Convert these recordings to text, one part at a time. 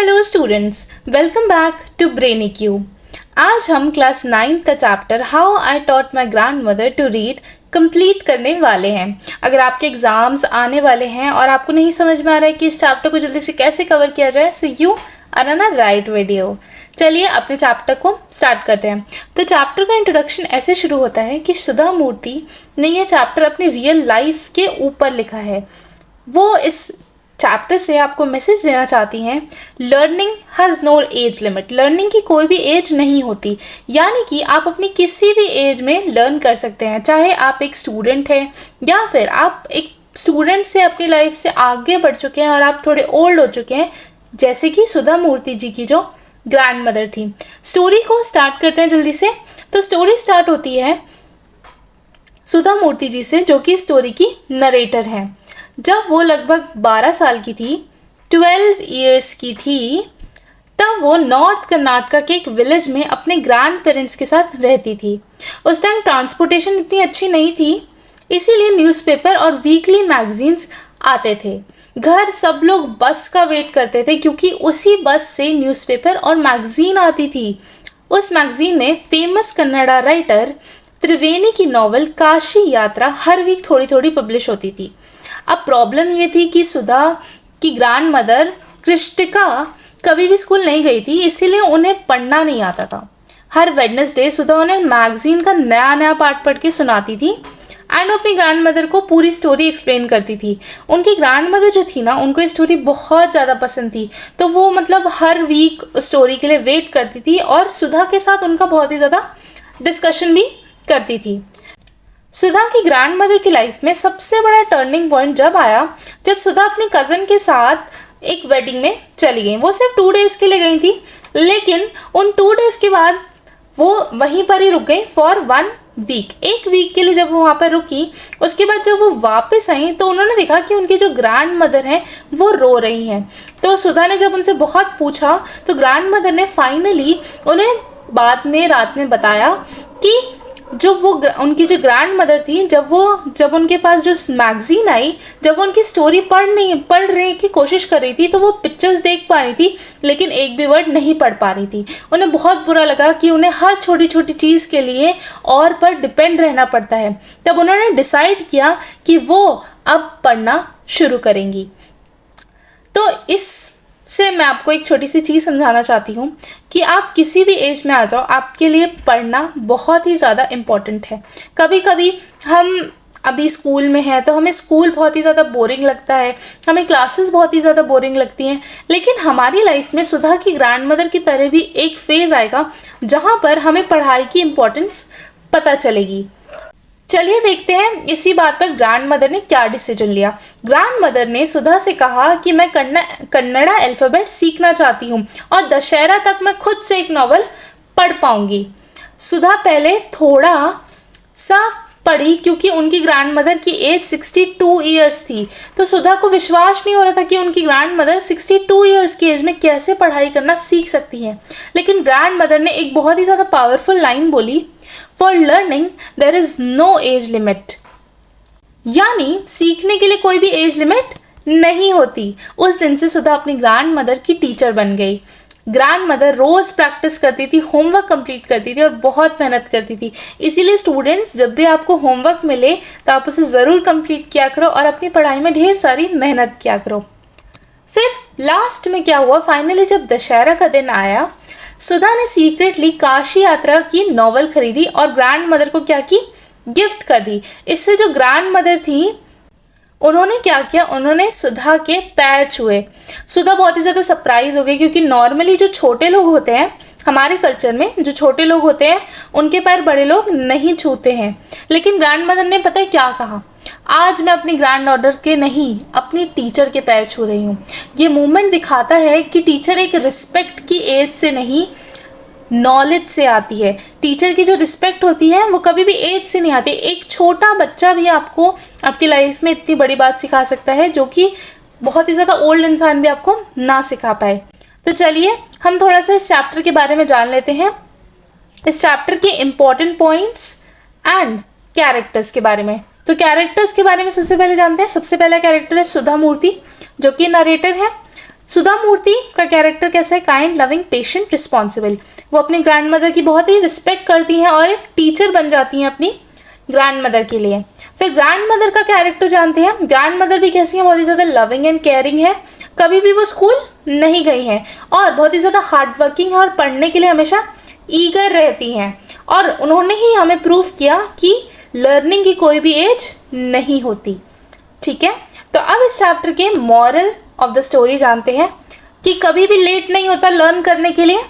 Hello students, welcome back to Brainy Q. आज हम class 9th का chapter how I taught my grandmother to read complete करने वाले हैं। अगर आपके एग्जाम्स आने वाले हैं और आपको नहीं समझ में आ रहा है कि इस चैप्टर को जल्दी से कैसे कवर किया जाए, so you are on a right video. चलिए अपने चैप्टर को स्टार्ट करते हैं। तो चैप्टर का इंट्रोडक्शन ऐसे शुरू होता है कि सुधा मूर्ति ने यह चैप्टर अपनी रियल लाइफ के ऊपर लिखा है। वो इस चैप्टर से आपको मैसेज देना चाहती हैं, learning has no age limit. Learning की कोई भी एज नहीं होती, यानी कि आप अपनी किसी भी एज में लर्न कर सकते हैं। चाहे आप एक स्टूडेंट हैं या फिर आप एक स्टूडेंट से अपनी लाइफ से आगे बढ़ चुके हैं और आप थोड़े ओल्ड हो चुके हैं, जैसे कि सुधा मूर्ति जी की जो ग्रैंड मदर थी। स्टोरी को स्टार्ट करते हैं जल्दी से। तो स्टोरी स्टार्ट होती है सुधा मूर्ति जी से, जो कि स्टोरी की नरेटर हैं। जब वो लगभग 12 साल की थी, 12 इयर्स की थी, तब वो नॉर्थ कर्नाटका के एक विलेज में अपने ग्रैंड पेरेंट्स के साथ रहती थी। उस टाइम ट्रांसपोर्टेशन इतनी अच्छी नहीं थी, इसीलिए न्यूज़पेपर और वीकली मैगजीन्स आते थे। घर सब लोग बस का वेट करते थे, क्योंकि उसी बस से न्यूज़पेपर और मैगजीन आती थी। उस मैगजीन में फेमस कन्नड़ा राइटर त्रिवेणी की नॉवल काशी यात्रा हर वीक थोड़ी थोड़ी पब्लिश होती थी। अब प्रॉब्लम ये थी कि सुधा की ग्रैंड मदर कृष्टिका कभी भी स्कूल नहीं गई थी, इसीलिए उन्हें पढ़ना नहीं आता था। हर वेडनेसडे सुधा उन्हें मैगजीन का नया नया पार्ट पढ़ के सुनाती थी एंड अपनी ग्रैंड मदर को पूरी स्टोरी एक्सप्लेन करती थी। उनकी ग्रैंड मदर जो थी ना, उनको ये स्टोरी बहुत ज़्यादा पसंद थी, तो वो हर वीक स्टोरी के लिए वेट करती थी और सुधा के साथ उनका बहुत ही ज़्यादा डिस्कशन भी करती थी। सुधा की ग्रैंड मदर की लाइफ में सबसे बड़ा टर्निंग पॉइंट जब आया, जब सुधा अपनी कज़न के साथ एक वेडिंग में चली गई। वो सिर्फ 2 डेज़ के लिए गई थी, लेकिन उन 2 डेज़ के बाद वो वहीं पर ही रुक गई फॉर 1 वीक। 1 वीक के लिए जब वो वहाँ पर रुकी, उसके बाद जब वो वापस आई तो उन्होंने देखा कि उनकी जो ग्रैंड मदर हैं वो रो रही हैं। तो सुधा ने जब उनसे बहुत पूछा तो ग्रैंड मदर ने फाइनली उन्हें बाद में रात में बताया कि उनकी जो ग्रैंड मदर थी, जब उनके पास जो मैगजीन आई, जब वो उनकी स्टोरी पढ़ने की कोशिश कर रही थी, तो वो पिक्चर्स देख पा रही थी लेकिन एक भी वर्ड नहीं पढ़ पा रही थी। उन्हें बहुत बुरा लगा कि उन्हें हर छोटी छोटी चीज़ के लिए और पर डिपेंड रहना पड़ता है। तब उन्होंने डिसाइड किया कि वो अब पढ़ना शुरू करेंगी। तो इससे मैं आपको एक छोटी सी चीज़ समझाना चाहती हूँ कि आप किसी भी एज में आ जाओ, आपके लिए पढ़ना बहुत ही ज़्यादा इम्पॉर्टेंट है। कभी कभी हम अभी स्कूल में हैं तो हमें स्कूल बहुत ही ज़्यादा बोरिंग लगता है, हमें क्लासेस बहुत ही ज़्यादा बोरिंग लगती हैं, लेकिन हमारी लाइफ में सुधा की ग्रैंड मदर की तरह भी एक फेज़ आएगा जहाँ पर हमें पढ़ाई की इम्पोर्टेंस पता चलेगी। चलिए देखते हैं इसी बात पर ग्रैंड मदर ने क्या डिसीजन लिया। ग्रैंड मदर ने सुधा से कहा कि मैं कन्नड़ा अल्फ़ाबेट सीखना चाहती हूँ और दशहरा तक मैं खुद से एक नॉवल पढ़ पाऊँगी। सुधा पहले थोड़ा सा पढ़ी, क्योंकि उनकी ग्रैंड मदर की एज 62 ईयर्स थी। तो सुधा को विश्वास नहीं हो रहा था कि उनकी ग्रैंड मदर 62 ईयर्स की एज में कैसे पढ़ाई करना सीख सकती हैं। लेकिन ग्रैंड मदर ने एक बहुत ही ज़्यादा पावरफुल लाइन बोली, for learning there is no age limit. यानी सीखने के लिए कोई भी एज लिमिट नहीं होती। उस दिन से सुधा अपनी ग्रैंड मदर की टीचर बन गई। ग्रैंड मदर रोज़ प्रैक्टिस करती थी, होमवर्क कंप्लीट करती थी और बहुत मेहनत करती थी। इसीलिए स्टूडेंट्स, जब भी आपको होमवर्क मिले तो आप उसे ज़रूर कंप्लीट किया करो और अपनी पढ़ाई में ढेर सारी मेहनत किया करो। फिर लास्ट में क्या हुआ, फाइनली जब दशहरा का दिन आया, सुधा ने सीक्रेटली काशी यात्रा की नॉवल खरीदी और ग्रैंड मदर को क्या की, गिफ्ट कर दी। इससे जो ग्रैंड मदर थी, उन्होंने क्या किया, उन्होंने सुधा के पैर छुए। सुधा बहुत ही ज़्यादा सरप्राइज हो गई, क्योंकि नॉर्मली जो छोटे लोग होते हैं हमारे कल्चर में, जो छोटे लोग होते हैं उनके पैर बड़े लोग नहीं छूते हैं। लेकिन ग्रैंड मदर ने पता है क्या कहा, आज मैं अपनी ग्रैंड डॉटर के नहीं, अपनी टीचर के पैर छू रही हूँ। ये मूवमेंट दिखाता है कि टीचर एक रिस्पेक्ट की एज से नहीं, नॉलेज से आती है। टीचर की जो रिस्पेक्ट होती है वो कभी भी एज से नहीं आती। एक छोटा बच्चा भी आपको आपकी लाइफ में इतनी बड़ी बात सिखा सकता है, जो कि बहुत ही ज़्यादा ओल्ड इंसान भी आपको ना सिखा पाए। तो चलिए हम थोड़ा सा इस चैप्टर के बारे में जान लेते हैं, इस चैप्टर के इम्पॉर्टेंट पॉइंट्स एंड कैरेक्टर्स के बारे में। तो कैरेक्टर्स के बारे में सबसे पहले जानते हैं। सबसे पहला कैरेक्टर है सुधा मूर्ति, जो कि नरेटर है। सुधा मूर्ति का कैरेक्टर कैसा है? Kind, loving, patient, responsible. वो अपनी ग्रैंड मदर की बहुत ही रिस्पेक्ट करती हैं और एक टीचर बन जाती हैं अपनी ग्रैंड मदर के लिए। फिर ग्रैंड मदर का कैरेक्टर जानते हैं। ग्रैंड मदर भी कैसी है? बहुत ही ज़्यादा लविंग एंड केयरिंग है। कभी भी वो स्कूल नहीं गई हैं और बहुत ही ज़्यादा हार्ड वर्किंग है और पढ़ने के लिए हमेशा ईगर रहती हैं। और उन्होंने ही हमें प्रूव किया कि लर्निंग की कोई भी एज नहीं होती। ठीक है, तो अब इस चैप्टर के मॉरल ऑफ द स्टोरी जानते हैं कि कभी भी लेट नहीं होता लर्न करने के लिए।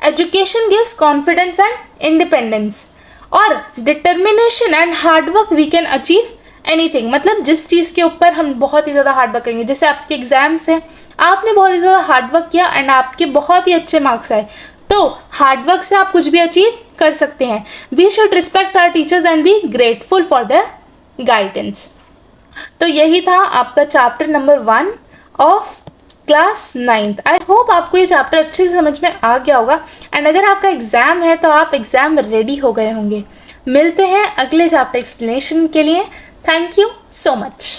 Education gives confidence and independence, और determination and hard work we can achieve anything. मतलब जिस चीज़ के ऊपर हम बहुत ही ज़्यादा हार्डवर्क करेंगे, जैसे आपके एग्जाम्स हैं, आपने बहुत ही ज़्यादा हार्डवर्क किया एंड आपके बहुत ही अच्छे मार्क्स आए, तो हार्डवर्क से आप कुछ भी अचीव कर सकते हैं। We should respect our teachers and be grateful for their guidance. तो यही था आपका chapter number 1 of class 9th। I hope आपको ये चैप्टर अच्छे से समझ में आ गया होगा एंड अगर आपका एग्ज़ाम है तो आप एग्ज़ाम रेडी हो गए होंगे। मिलते हैं अगले चैप्टर एक्सप्लेनेशन के लिए। Thank you so much.